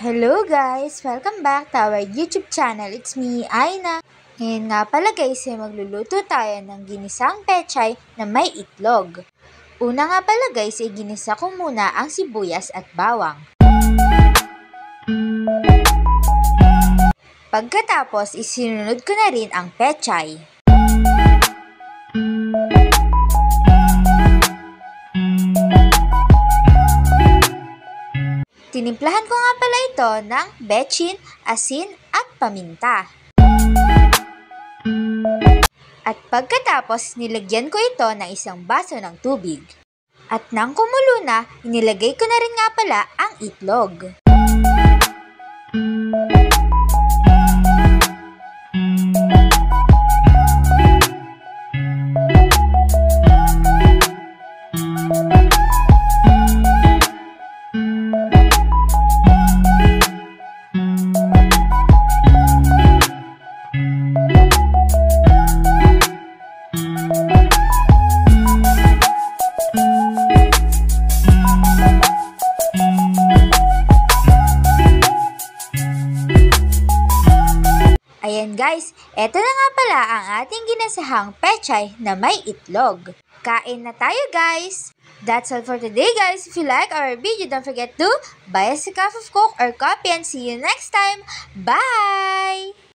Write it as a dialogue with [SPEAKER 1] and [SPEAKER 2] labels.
[SPEAKER 1] Hello guys! Welcome back to our YouTube channel. It's me, Aina. Ngayon nga pala guys, ay magluluto tayo ng ginisang pechay na may itlog. Una nga pala guys, ay ginisa ko muna ang sibuyas at bawang. Pagkatapos, isinunod ko na rin ang pechay. Tinimplahan ko nga pala ito ng betchin, asin at paminta. At pagkatapos, nilagyan ko ito ng isang baso ng tubig. At nang kumulo na, inilagay ko na rin nga pala ang itlog. Ayan guys, eto na nga pala ang ating ginasahang pechay na may itlog. Kain na tayo guys! That's all for today guys. If you like our video, don't forget to buy us a cup of Coke or coffee and see you next time. Bye!